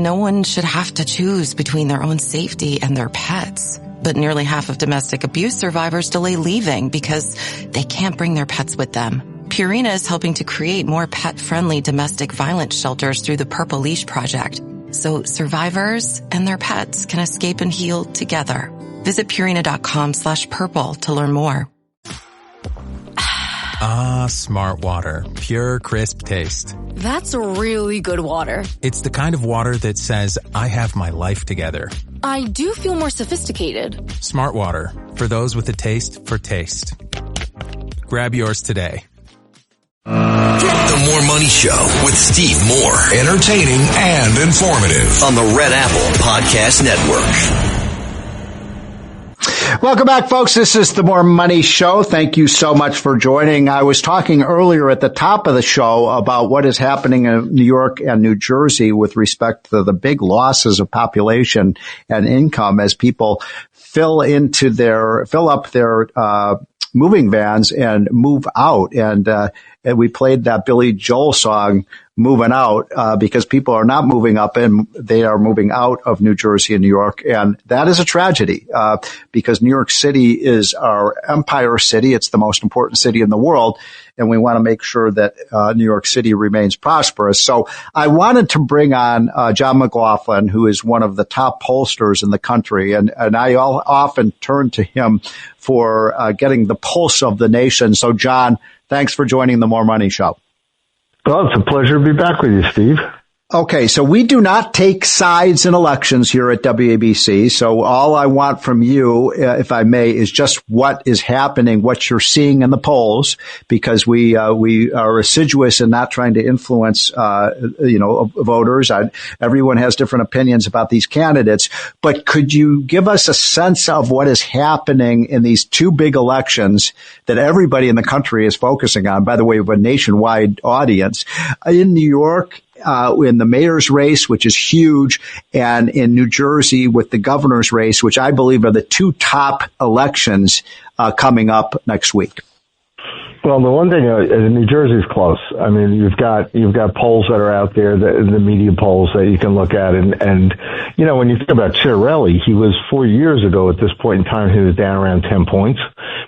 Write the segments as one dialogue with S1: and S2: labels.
S1: no one should have to choose between their own safety and their pets. But nearly half of domestic abuse survivors delay leaving because they can't bring their pets with them. Purina is helping to create more pet-friendly domestic violence shelters through the Purple Leash Project, so survivors and their pets can escape and heal together. Visit Purina.com/purple to learn more.
S2: Ah, Smart Water. Pure, crisp taste.
S3: That's really good water.
S2: It's the kind of water that says, I have my life together.
S3: I do feel more sophisticated.
S2: Smart Water. For those with a taste for taste. Grab yours today.
S4: The More Money Show with Steve Moore. Entertaining and informative on the Red Apple Podcast Network.
S5: Welcome back, folks. This is the More Money Show. Thank you so much for joining. I was talking earlier at the top of the show about what is happening in New York and New Jersey with respect to the big losses of population and income as people fill up their moving vans and move out. And we played that Billy Joel song, Moving Out, because people are not moving up and they are moving out of New Jersey and New York. And that is a tragedy, because New York City is our empire city. It's the most important city in the world. And we want to make sure that New York City remains prosperous. So I wanted to bring on John McLaughlin, who is one of the top pollsters in the country. And I often turn to him for getting the pulse of the nation. So, John, thanks for joining the More Money Show.
S6: Well, it's a pleasure to be back with you, Steve.
S5: Okay, so we do not take sides in elections here at WABC. So all I want from you, if I may, is just what is happening, what you're seeing in the polls, because we are assiduous in not trying to influence, voters. Everyone has different opinions about these candidates, but could you give us a sense of what is happening in these two big elections that everybody in the country is focusing on? By the way, we have a nationwide audience in New York, in the mayor's race, which is huge, and in New Jersey with the governor's race, which I believe are the two top elections coming up next week.
S6: Well, the one thing, New Jersey's close. I mean, you've got polls that are out there, the media polls that you can look at, and when you think about Chiarelli, he was 4 years ago at this point in time, he was down around 10 points,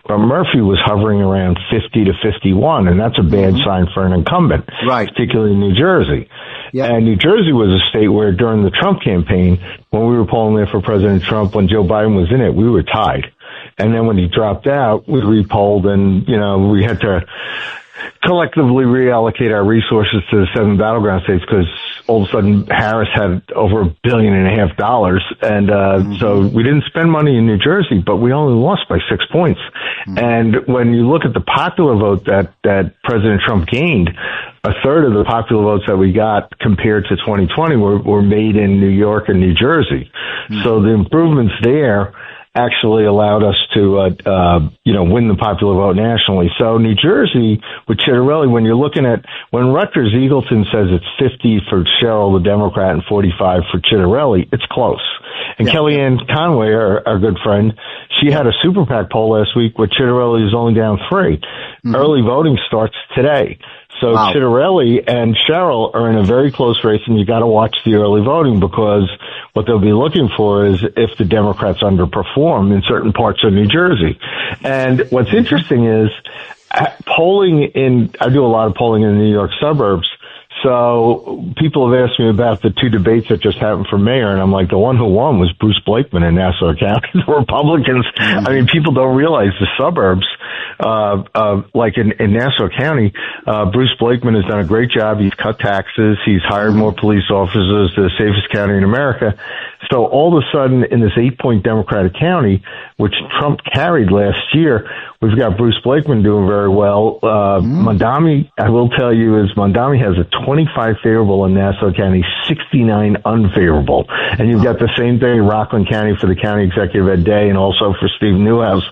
S6: but Murphy was hovering around 50 to 51, and that's a bad sign for an incumbent,
S5: right?
S6: Particularly in New Jersey. Yep. And New Jersey was a state where during the Trump campaign, when we were polling there for President Trump, when Joe Biden was in it, we were tied. And then when he dropped out, we repolled, and, we had to collectively reallocate our resources to the 7 battleground states because all of a sudden Harris had over $1.5 billion. And so we didn't spend money in New Jersey, but we only lost by 6 points. And when you look at the popular vote that President Trump gained, a third of the popular votes that we got compared to 2020 were made in New York and New Jersey. So the improvements there actually allowed us to, win the popular vote nationally. So New Jersey with Chiarelli, when you're looking at, when Rutgers Eagleton says it's 50 for Sherrill, the Democrat, and 45 for Chiarelli, it's close. And Kellyanne Conway, our good friend, she had a super PAC poll last week where Chiarelli is only down 3. Early voting starts today. So wow. Chiarelli and Sherrill are in a very close race, and you got to watch the early voting because what they'll be looking for is if the Democrats underperform in certain parts of New Jersey. And what's interesting is I do a lot of polling in the New York suburbs. So people have asked me about the 2 debates that just happened for mayor, and I'm like, the one who won was Bruce Blakeman in Nassau County. The Republicans, I mean, people don't realize the suburbs, like in Nassau County, Bruce Blakeman has done a great job. He's cut taxes. He's hired more police officers, the safest county in America. So all of a sudden, in this 8-point Democratic county, which Trump carried last year, we've got Bruce Blakeman doing very well. Mondami, I will tell you, is Mondami has a 25 favorable in Nassau County, 69 unfavorable. And you've got the same thing in Rockland County for the county executive Ed Day, and also for Steve Newhouse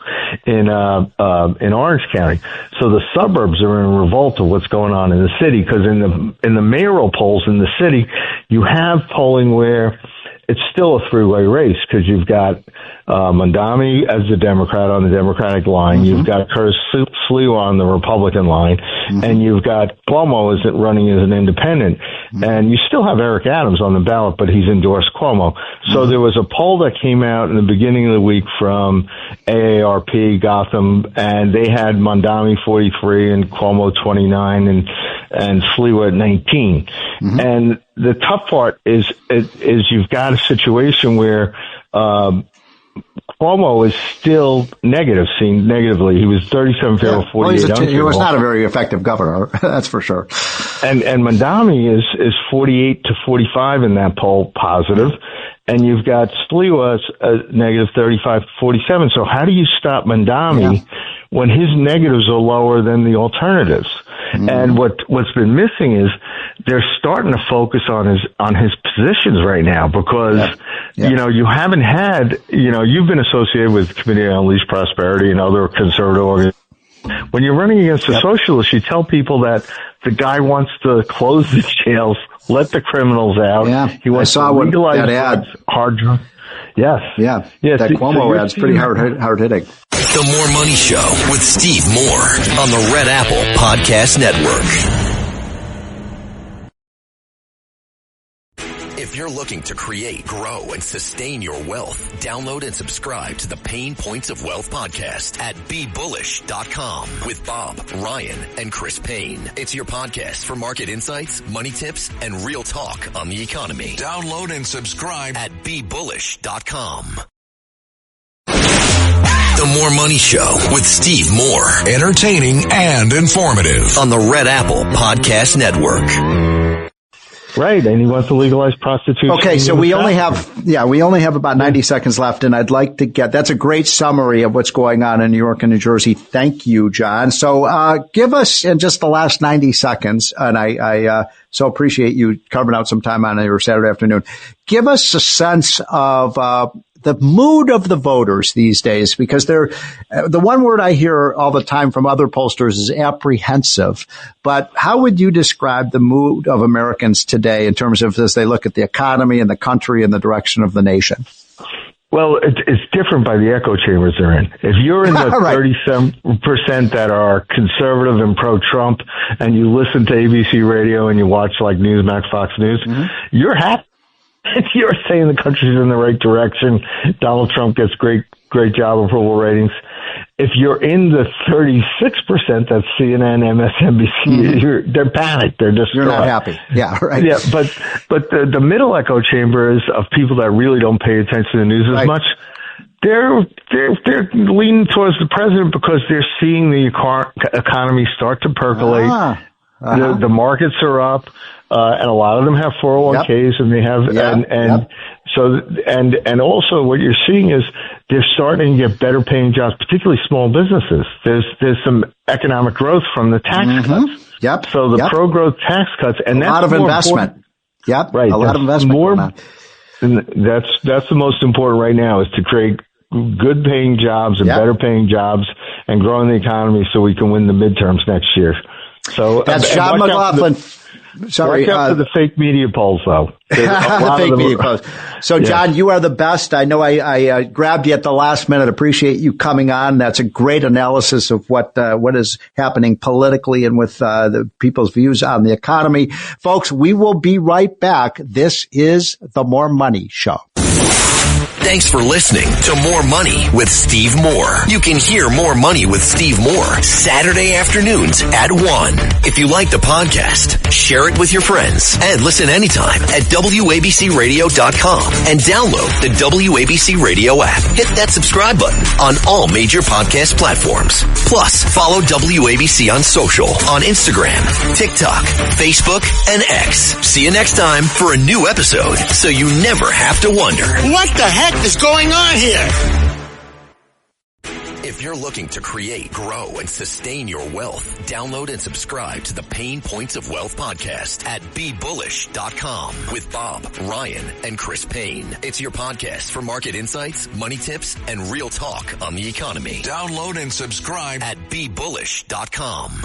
S6: in Orange County. So the suburbs are in revolt of what's going on in the city, because in the mayoral polls in the city, you have polling where it's still a 3-way race because you've got Mondami as the Democrat on the Democratic line. You've got Curtis Sliwa on the Republican line, and you've got Cuomo is running as an independent. And you still have Eric Adams on the ballot, but he's endorsed Cuomo. So there was a poll that came out in the beginning of the week from AARP Gotham, and they had Mondami 43 and Cuomo 29 and Sliwa at 19. And the tough part is you've got a situation where Cuomo is still seen negatively. He was 37 favor, 48 unfavorable.
S5: He was not a very effective governor, that's for sure.
S6: And Mondami is 48 to 45 in that poll, positive. And you've got Sliwa negative 35 to 47. So how do you stop Mondami when his negatives are lower than the alternatives? And what's been missing is they're starting to focus on his positions right now because, you haven't had, you've been associated with the Committee on Least Prosperity and other conservative organizations. When you're running against the socialists, you tell people that the guy wants to close the jails, let the criminals out.
S5: Yeah.
S6: He wants to legalize hard drugs. Yes.
S5: Yeah. That Cuomo ad's pretty hard hitting.
S4: The More Money Show with Steve Moore on the Red Apple Podcast Network. If you're looking to create, grow, and sustain your wealth, download and subscribe to the Pain Points of Wealth podcast at BeBullish.com with Bob, Ryan, and Chris Payne. It's your podcast for market insights, money tips, and real talk on the economy. Download and subscribe at BeBullish.com. The More Money Show with Steve Moore. Entertaining and informative on the Red Apple Podcast Network.
S6: Right, and he wants to legalize prostitution.
S5: Okay, so we only have about 90 seconds left, and I'd like to that's a great summary of what's going on in New York and New Jersey. Thank you, John. So give us, in just the last 90 seconds, and I so appreciate you carving out some time on your Saturday afternoon, give us a sense of the mood of the voters these days, because the one word I hear all the time from other pollsters is apprehensive. But how would you describe the mood of Americans today in terms of as they look at the economy and the country and the direction of the nation?
S6: Well, it's different by the echo chambers they're in. If you're in the 37% that are conservative and pro-Trump, and you listen to ABC radio and you watch like Newsmax, Fox News, you're happy. You're saying the country's in the right direction. Donald Trump gets great job approval ratings. If you're in the 36%, that's CNN, MSNBC, they're panicked. They're distraught.
S5: You're not happy. Yeah, right.
S6: Yeah, but the middle echo chamber is of people that really don't pay attention to the news as much. They're leaning towards the president because they're seeing the economy start to percolate. The markets are up. And a lot of them have 401ks and they have, and also what you're seeing is they're starting to get better paying jobs, particularly small businesses. There's some economic growth from the tax cuts. So the pro-growth tax cuts, and that's a lot of
S5: investment.
S6: Right.
S5: A lot of investment.
S6: And that's the most important right now, is to create good paying jobs and better paying jobs and growing the economy so we can win the midterms next year. So
S5: that's John McLaughlin. Sorry.
S6: Watch out for the fake media polls, though.
S5: The fake media polls. So, John, you are the best. I know I grabbed you at the last minute. Appreciate you coming on. That's a great analysis of what is happening politically and with the people's views on the economy. Folks, we will be right back. This is the More Money Show.
S4: Thanks for listening to More Money with Steve Moore. You can hear More Money with Steve Moore Saturday afternoons at 1. If you like the podcast, share it with your friends and listen anytime at WABCRadio.com and download the WABC Radio app. Hit that subscribe button on all major podcast platforms. Plus, follow WABC on social on Instagram, TikTok, Facebook, and X. See you next time for a new episode so you never have to wonder, what the heck is going on here? If you're looking to create, grow, and sustain your wealth, download and subscribe to the Pain Points of Wealth podcast at BeBullish.com with Bob, Ryan, and Chris Payne. It's your podcast for market insights, money tips, and real talk on the economy. Download and subscribe at BeBullish.com.